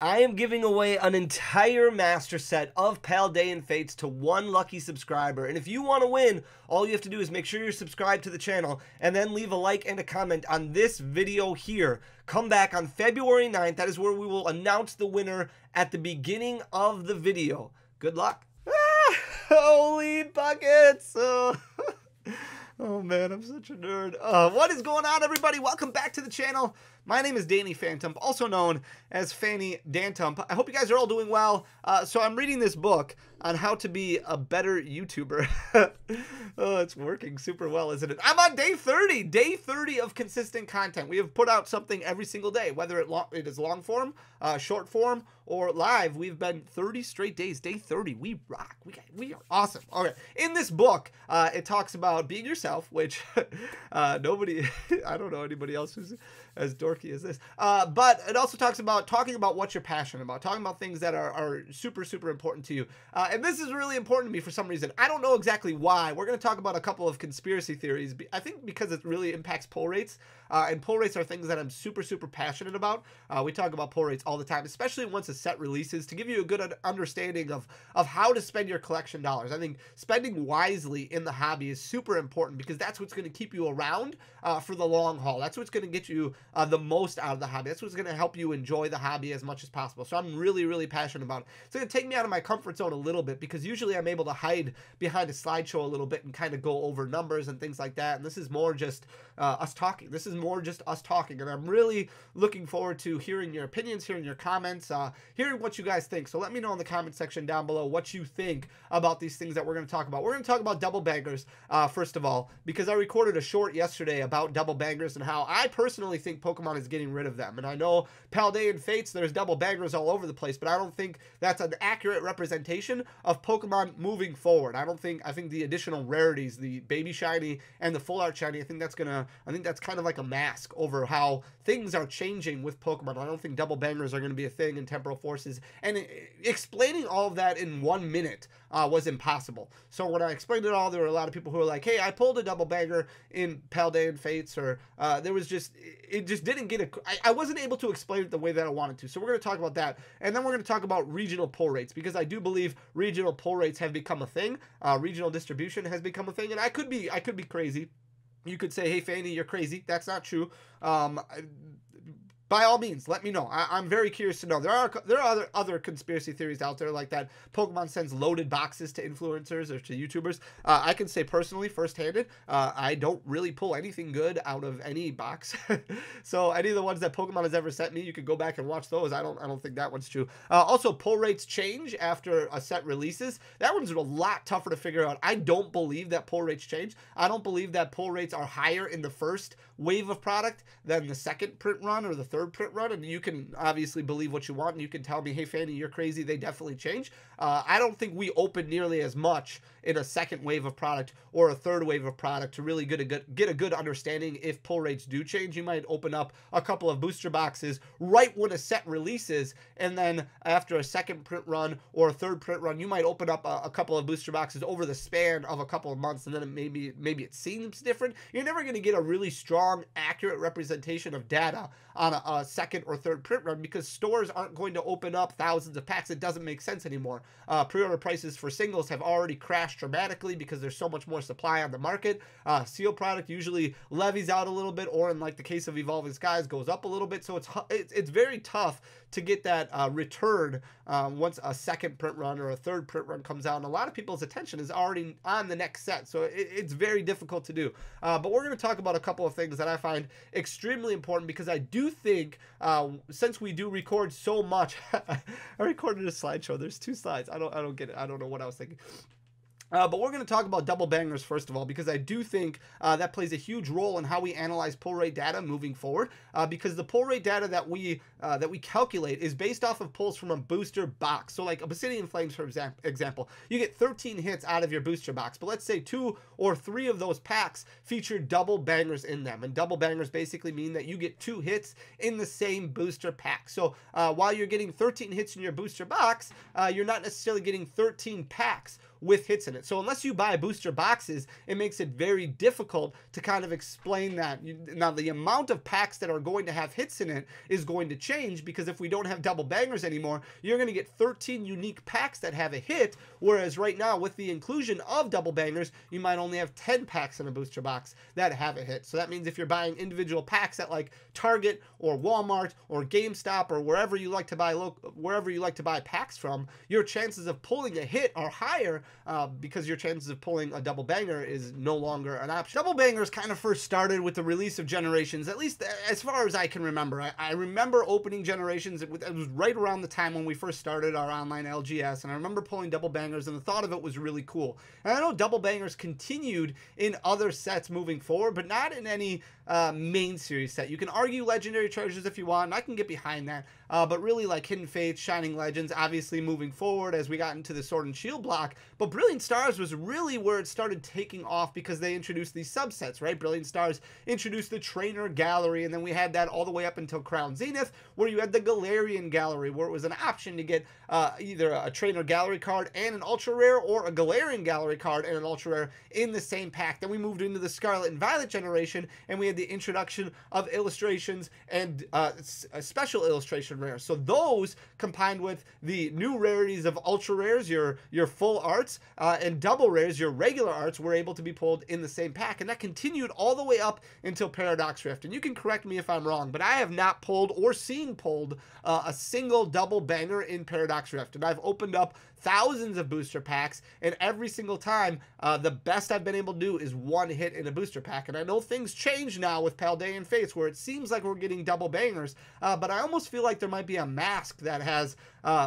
I am giving away an entire master set of Paldean Fates to one lucky subscriber. And if you want to win, all you have to do is make sure you're subscribed to the channel and then leave a like and a comment on this video here. Come back on February 9th. That is where we will announce the winner at the beginning of the video. Good luck. Holy buckets. Oh man, I'm such a nerd. What is going on, everybody? Welcome back to the channel. My name is Danny Phantump, also known as Fanny Dantump. I hope you guys are all doing well. So I'm reading this book on how to be a better YouTuber. Oh, it's working super well, isn't it? I'm on day 30. Day 30 of consistent content. We have put out something every single day, whether it is long form, short form, or live. We've been 30 straight days. Day 30. We rock. We are awesome. Okay. In this book, it talks about being yourself, which nobody, I don't know anybody else who's as dorky as this. But it also talks about talking about what you're passionate about, talking about things that are super, super important to you. And this is really important to me for some reason. I don't know exactly why. We're going to talk about a couple of conspiracy theories. I think because it really impacts pull rates. And pull rates are things that I'm super, super passionate about. We talk about pull rates all the time, especially once a set releases, to give you a good understanding of how to spend your collection dollars. I think spending wisely in the hobby is super important because that's what's going to keep you around for the long haul. That's what's going to get you the most out of the hobby. That's what's going to help you enjoy the hobby as much as possible. So I'm really, really passionate about it. It's going to take me out of my comfort zone a little bit because usually I'm able to hide behind a slideshow a little bit and kind of go over numbers and things like that. And this is more just us talking. This is more just us talking. And I'm really looking forward to hearing your opinions, hearing your comments, hearing what you guys think. So let me know in the comment section down below what you think about these things that we're going to talk about. We're going to talk about double bangers, first of all, because I recorded a short yesterday about double bangers and how I personally think Pokemon is getting rid of them. And I know Paldean Fates, there's double bangers all over the place, but I don't think that's an accurate representation of Pokemon moving forward. I think the additional rarities, the baby shiny and the full art shiny, I think that's kind of like a mask over how things are changing with Pokemon. I don't think double bangers are going to be a thing in Temporal Forces. And explaining all of that in 1 minute was impossible. So when I explained it all, there were a lot of people who were like, hey, I pulled a double banger in Paldean Fates, or it just didn't get I wasn't able to explain it the way that I wanted to. So we're going to talk about that. And then we're going to talk about regional pull rates, because I do believe regional pull rates have become a thing. Regional distribution has become a thing. And I could be crazy. You could say, hey, Fanny, you're crazy. That's not true. By all means, let me know. I'm very curious to know. There are other conspiracy theories out there, like that Pokemon sends loaded boxes to influencers or to YouTubers. I can say personally, first-handed, I don't really pull anything good out of any box. So any of the ones that Pokemon has ever sent me, you could go back and watch those. I don't think that one's true. Also, pull rates change after a set releases. That one's a lot tougher to figure out. I don't believe that pull rates change. I don't believe that pull rates are higher in the first wave of product than the second print run or the third print run. And you can obviously believe what you want, and you can tell me, hey, Fanny, you're crazy. They definitely change. I don't think we open nearly as much in a second wave of product or a third wave of product to really get a good understanding if pull rates do change. You might open up a couple of booster boxes right when a set releases, and then after a second print run or a third print run, you might open up a couple of booster boxes over the span of a couple of months, and then maybe it seems different. You're never going to get a really strong, accurate representation of data on a second or third print run because stores aren't going to open up thousands of packs. It doesn't make sense anymore. Pre-order prices for singles have already crashed dramatically because there's so much more supply on the market. Seal product usually levies out a little bit, or in like the case of Evolving Skies, goes up a little bit. So it's very tough to get that return once a second print run or a third print run comes out, and a lot of people's attention is already on the next set, so it's very difficult to do. But we're going to talk about a couple of things that I find extremely important, because I do think since we do record so much, I recorded a slideshow. There's 2 slides. I don't get it. I don't know what I was thinking. But we're going to talk about double bangers first of all, because I do think that plays a huge role in how we analyze pull rate data moving forward. Because the pull rate data that we calculate is based off of pulls from a booster box. So like Obsidian Flames, for example, you get 13 hits out of your booster box, but let's say 2 or 3 of those packs feature double bangers in them. And double bangers basically mean that you get 2 hits in the same booster pack. So while you're getting 13 hits in your booster box, you're not necessarily getting 13 packs with hits in it. So unless you buy booster boxes, it makes it very difficult to kind of explain that. Now, the amount of packs that are going to have hits in it is going to change, because if we don't have double bangers anymore, you're going to get 13 unique packs that have a hit, whereas right now with the inclusion of double bangers, you might only have 10 packs in a booster box that have a hit. So that means if you're buying individual packs at like Target or Walmart or GameStop or wherever you like to buy packs from, your chances of pulling a hit are higher, because your chances of pulling a double banger is no longer an option. Double bangers kind of first started with the release of Generations, at least as far as I can remember. I remember opening Generations. It was right around the time when we first started our online LGS, and I remember pulling double bangers, and the thought of it was really cool. And I know double bangers continued in other sets moving forward, but not in any main series set. You can argue Legendary Treasures if you want, and I can get behind that, but really like Hidden Fates, Shining Legends, obviously moving forward as we got into the Sword and Shield block. But Brilliant Stars was really where it started taking off, because they introduced these subsets, right? Brilliant Stars introduced the Trainer Gallery, and then we had that all the way up until Crown Zenith, where you had the Galarian Gallery, where it was an option to get either a Trainer Gallery card and an Ultra Rare, or a Galarian Gallery card and an Ultra Rare in the same pack. Then we moved into the Scarlet and Violet generation, and we had the introduction of illustrations and special illustration rares. So those, combined with the new rarities of Ultra Rares, your full arts, and double rares, your regular arts, were able to be pulled in the same pack. And that continued all the way up until Paradox Rift. And you can correct me if I'm wrong, but I have not pulled or seen pulled a single double banger in Paradox Rift. And I've opened up thousands of booster packs, and every single time, the best I've been able to do is one hit in a booster pack. And I know things change now with Paldean Fates, where it seems like we're getting double bangers, but I almost feel like there might be a mask that has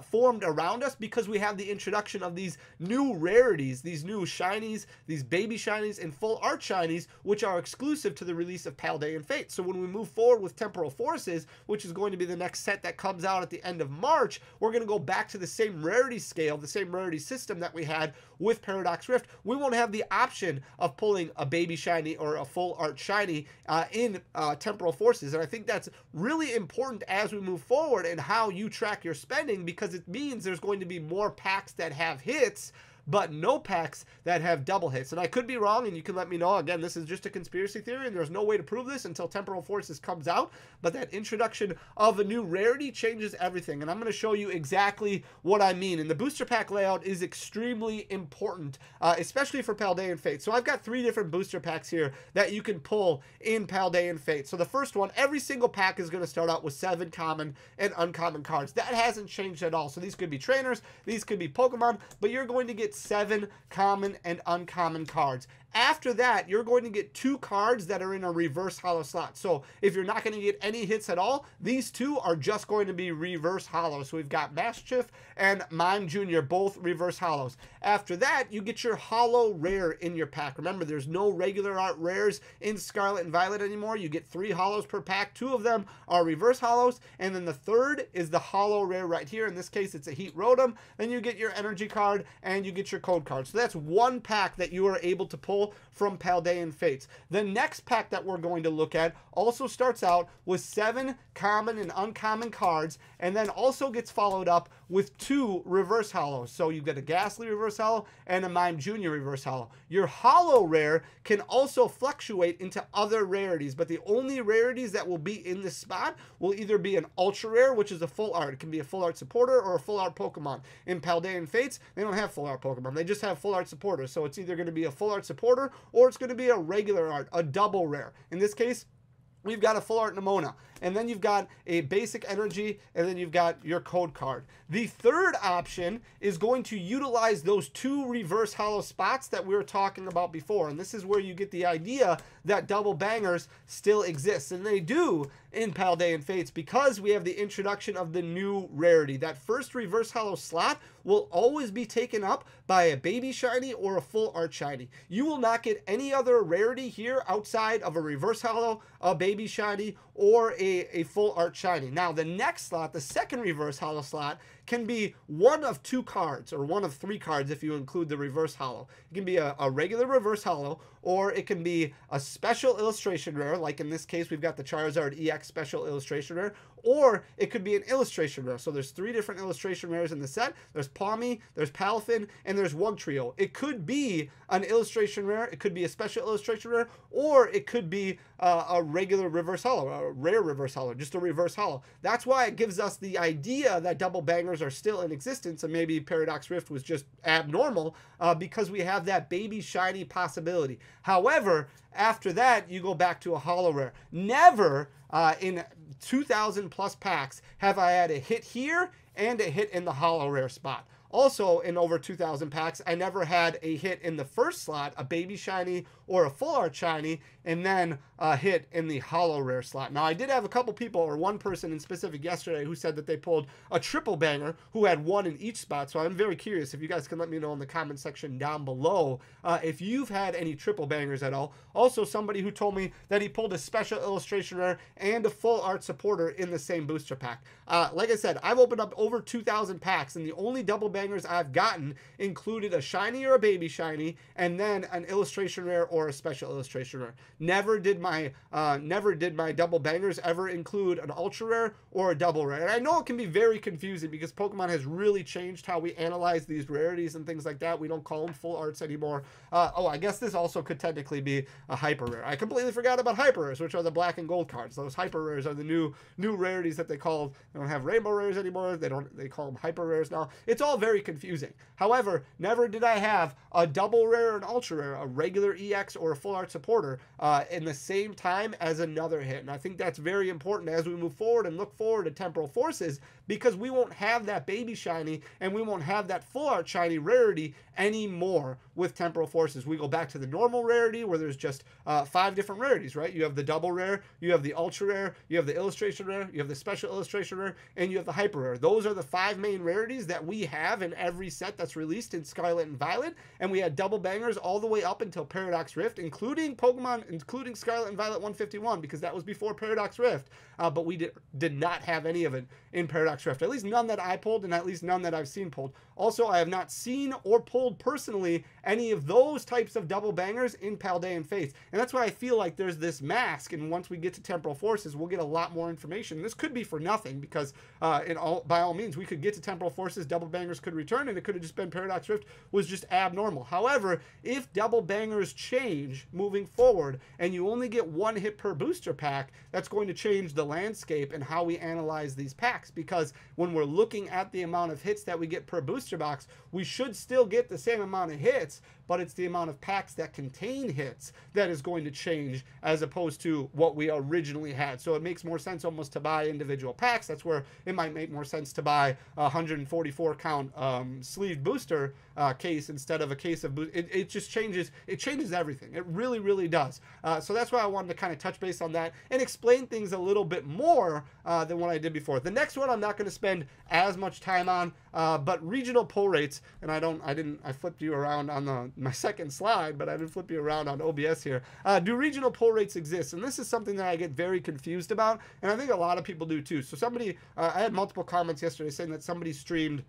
formed around us, because we have the introduction of these new rarities, these new shinies, these baby shinies and full art shinies, which are exclusive to the release of Paldean Fates. So when we move forward with Temporal Forces, which is going to be the next set that comes out at the end of March, we're going to go back to the same rarity scale, the same rarity system that we had with Paradox Rift. We won't have the option of pulling a baby shiny or a full art shiny in Temporal Forces, and I think that's really important as we move forward and how you track your spending, because it means there's going to be more packs that have hits, but no packs that have double hits. And I could be wrong, and you can let me know. Again, this is just a conspiracy theory, and there's no way to prove this until Temporal Forces comes out, but that introduction of a new rarity changes everything, and I'm going to show you exactly what I mean. And the booster pack layout is extremely important, especially for Paldean Fate. So I've got 3 different booster packs here that you can pull in Paldean Fate. So the first one, every single pack is going to start out with 7 common and uncommon cards. That hasn't changed at all. So these could be trainers, these could be Pokemon, but you're going to get 7 common and uncommon cards. After that, you're going to get 2 cards that are in a reverse holo slot. So if you're not going to get any hits at all, these 2 are just going to be reverse holos. So we've got Mischief and Mime Jr., both reverse holos. After that, you get your holo rare in your pack. Remember, there's no regular art rares in Scarlet and Violet anymore. You get 3 holos per pack. 2 of them are reverse holos, and then the third is the holo rare right here. In this case, it's a Heat Rotom. Then you get your energy card, and you get your code card. So that's one pack that you are able to pull from Paldean Fates. The next pack that we're going to look at also starts out with 7 common and uncommon cards, and then also gets followed up with 2 reverse holos. So you get a Ghastly reverse holo and a Mime Jr. reverse holo. Your holo rare can also fluctuate into other rarities, but the only rarities that will be in this spot will either be an ultra rare, which is a full art. It can be a full art supporter or a full art Pokemon. In Paldean Fates, they don't have full art Pokemon. They just have full art supporters. So it's either going to be a full art supporter or it's going to be a regular art, a double rare. In this case, we've got a full art Nimona, and then you've got a basic energy, and then you've got your code card. The third option is going to utilize those 2 reverse holo spots that we were talking about before, and this is where you get the idea that double bangers still exist, and they do in Paldean Fates, because we have the introduction of the new rarity. That first reverse holo slot will always be taken up by a baby shiny or a full art shiny. You will not get any other rarity here outside of a reverse holo, a baby shiny, or a full art shiny. Now the next slot, the second reverse holo slot, can be one of 2 cards, or one of 3 cards if you include the reverse holo. It can be a regular reverse holo, or it can be a special illustration rare, like in this case we've got the Charizard EX special illustration rare, or it could be an illustration rare. So there's 3 different illustration rares in the set. There's Palmy, there's Palafin, and there's Wugtrio. It could be an illustration rare, it could be a special illustration rare, or it could be a regular reverse holo, a rare reverse holo, just a reverse holo. That's why it gives us the idea that double bangers are still in existence, and maybe Paradox Rift was just abnormal because we have that baby shiny possibility. However, after that, you go back to a holo rare. Never in 2,000 plus packs have I had a hit here and a hit in the holo rare spot. Also, in over 2,000 packs, I never had a hit in the first slot, a baby shiny or a full art shiny, and then a hit in the holo rare slot. Now, I did have a couple people, or one person in specific yesterday, who said that they pulled a triple banger who had 1 in each spot. So I'm very curious if you guys can let me know in the comment section down below if you've had any triple bangers at all. Also, somebody who told me that he pulled a special illustration rare and a full art supporter in the same booster pack. Like I said, I've opened up over 2,000 packs, and the only double bangers I've gotten included a shiny or a baby shiny, and then an illustration rare or a special illustration rare. Never did my double bangers ever include an ultra rare or a double rare. And I know it can be very confusing because Pokemon has really changed how we analyze these rarities and things like that. We don't call them full arts anymore. Oh, I guess this also could technically be a hyper rare. I completely forgot about hyper rares, which are the black and gold cards. Those hyper rares are the new rarities that they call. They don't have rainbow rares anymore. They call them hyper rares now. It's all very confusing. However, never did I have a double rare and ultra rare, a regular EX or a full art supporter in the same time as another hit. And I think that's very important as we move forward and look forward to Temporal Forces, because we won't have that baby shiny and we won't have that full art shiny rarity anymore with Temporal Forces. We go back to the normal rarity where there's just 5 different rarities, right? You have the double rare, you have the ultra rare, you have the illustration rare, you have the special illustration rare, and you have the hyper rare. Those are the 5 main rarities that we have in every set that's released in Scarlet and Violet, and we had double bangers all the way up until Paradox Rift, including Scarlet and Violet 151, because that was before Paradox Rift, but we did not have any of it in Paradox Rift, at least none that I pulled, and at least none that I've seen pulled. Also, I have not seen or pulled personally any of those types of double bangers in Paldean Fates, and that's why I feel like there's this mask, and once we get to Temporal Forces, we'll get a lot more information. This could be for nothing, because by all means, we could get to Temporal Forces, double bangers could return, and it could have just been Paradox Rift was just abnormal. However, if double bangers change moving forward, and you only get 1 hit per booster pack, that's going to change the landscape and how we analyze these packs, because when we're looking at the amount of hits that we get per booster box, we should still get the same amount of hits, but it's the amount of packs that contain hits that is going to change as opposed to what we originally had. So it makes more sense almost to buy individual packs. That's where it might make more sense to buy a 144 count sleeved booster case instead of a case of it just changes. It changes everything. It really, really does. So that's why I wanted to kind of touch base on that and explain things a little bit more than what I did before. The next one I'm not going to spend as much time on, but regional pull rates, and I flipped you around on my second slide, but I didn't flip you around on OBS here. Do regional pull rates exist? And this is something that I get very confused about, and I think a lot of people do too. So somebody, I had multiple comments yesterday saying that somebody streamed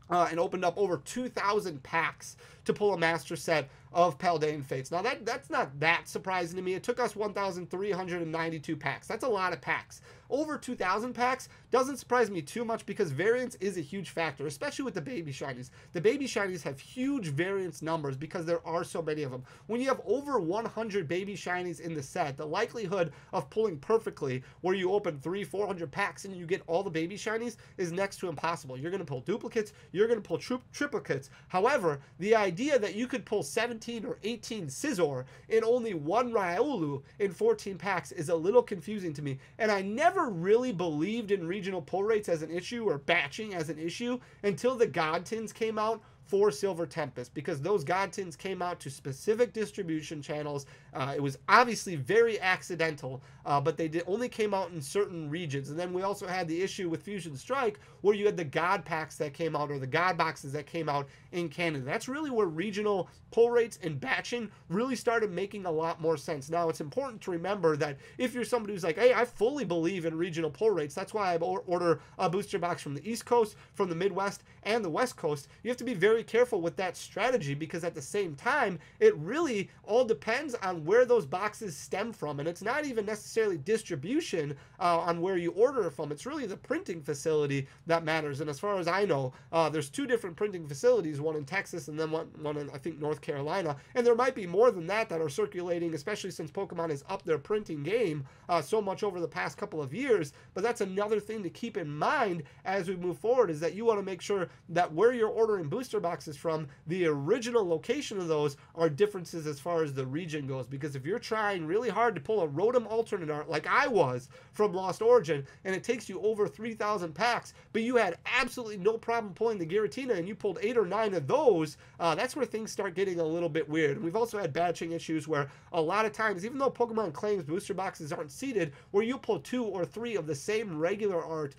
and opened up over 2,000 packs to pull a master set of Paldean Fates. Now that's not that surprising to me. It took us 1,392 packs. That's a lot of packs. Over 2,000 packs doesn't surprise me too much because variance is a huge factor, especially with the baby shinies. The baby shinies have huge variance numbers because there are so many of them. When you have over 100 baby shinies in the set, the likelihood of pulling perfectly where you open 300-400 packs and you get all the baby shinies is next to impossible. You're going to pull duplicates, you're going to pull triplicates. However, the idea that you could pull 17 or 18 Scizor in only 1 Riolu in 14 packs is a little confusing to me, and I never really believed in regional pull rates as an issue or batching as an issue until the God Tins came out for Silver Tempest, because those God Tins came out to specific distribution channels. It was obviously very accidental, but they only came out in certain regions. And then we also had the issue with Fusion Strike where you had the God packs that came out, or the God boxes that came out in Canada. That's really where regional pull rates and batching really started making a lot more sense. Now, it's important to remember that if you're somebody who's like, hey, I fully believe in regional pull rates, that's why I order a booster box from the East Coast, from the Midwest, and the West Coast, you have to be very very careful with that strategy, because at the same time, it really all depends on where those boxes stem from. And it's not even necessarily distribution on where you order it from. It's really the printing facility that matters. And as far as I know, there's 2 different printing facilities, one in Texas and then one in, I think, North Carolina. And there might be more than that are circulating, especially since Pokemon has upped their printing game so much over the past couple of years. But that's another thing to keep in mind as we move forward, is that you want to make sure that where you're ordering booster boxes from, the original location of those are differences as far as the region goes. Because if you're trying really hard to pull a Rotom alternate art like I was from Lost Origin, and it takes you over 3,000 packs, but you had absolutely no problem pulling the Giratina and you pulled 8 or 9 of those, that's where things start getting a little bit weird. And we've also had batching issues where a lot of times, even though Pokemon claims booster boxes aren't seeded, where you pull 2 or 3 of the same regular art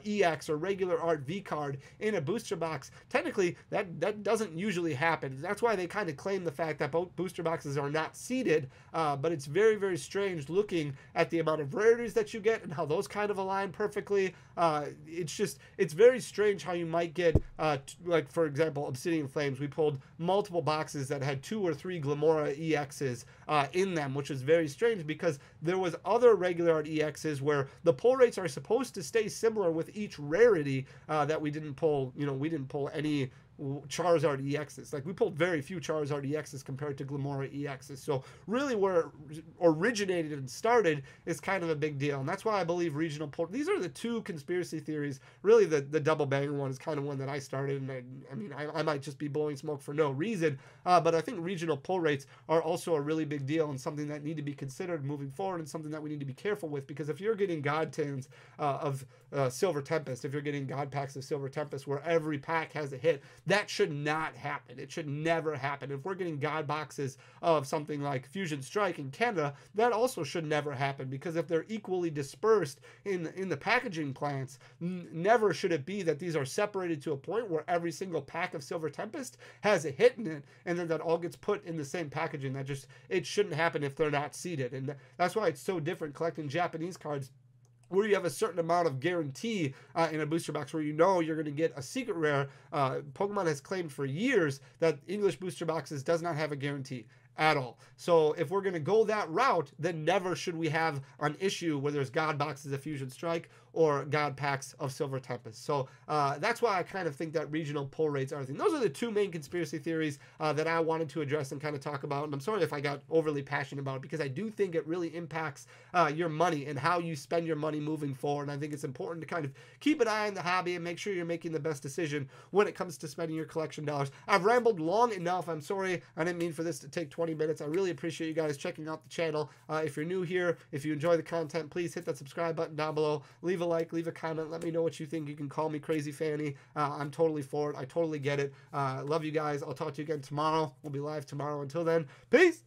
EX or regular art V card in a booster box, technically that doesn't usually happen. That's why they kind of claim the fact that both booster boxes are not seeded, but it's very, very strange looking at the amount of rarities that you get and how those kind of align perfectly. It's very strange how you might get, like for example, Obsidian Flames. We pulled multiple boxes that had 2 or 3 Glamora EXs in them, which is very strange because there was other regular art EXs where the pull rates are supposed to stay similar with each rarity that we didn't pull. You know, we didn't pull any Charizard EXs. Like, we pulled very few Charizard EXs compared to Glamora EXs. So really where it originated and started is kind of a big deal. And that's why I believe regional pull, these are the 2 conspiracy theories. Really the double banger one is kind of one that I started. And I mean, I might just be blowing smoke for no reason. But I think regional pull rates are also a really big deal and something that need to be considered moving forward, and something that we need to be careful with. Because if you're getting God Tins of Silver Tempest, if you're getting God packs of Silver Tempest where every pack has a hit, that should not happen. It should never happen. If we're getting God boxes of something like Fusion Strike in Canada, that also should never happen, because if they're equally dispersed in the packaging plants, never should it be that these are separated to a point where every single pack of Silver Tempest has a hit in it, and then that all gets put in the same packaging. It shouldn't happen if they're not seeded. And that's why it's so different collecting Japanese cards, where you have a certain amount of guarantee in a booster box, where you know you're going to get a secret rare. Pokemon has claimed for years that English booster boxes does not have a guarantee at all. So if we're going to go that route, then never should we have an issue where there's God boxes of Fusion Strike or God packs of Silver Tempest. So that's why I kind of think that regional pull rates are a thing. Those are the 2 main conspiracy theories that I wanted to address and kind of talk about. And I'm sorry if I got overly passionate about it, because I do think it really impacts your money and how you spend your money moving forward. And I think it's important to kind of keep an eye on the hobby and make sure you're making the best decision when it comes to spending your collection dollars. I've rambled long enough. I'm sorry. I didn't mean for this to take 20 minutes. I really appreciate you guys checking out the channel. If you're new here, if you enjoy the content, please hit that subscribe button down below. Leave a like, leave a comment. Let me know what you think. You can call me Crazy Fanny. I'm totally for it. I totally get it. Love you guys. I'll talk to you again tomorrow. We'll be live tomorrow. Until then, peace.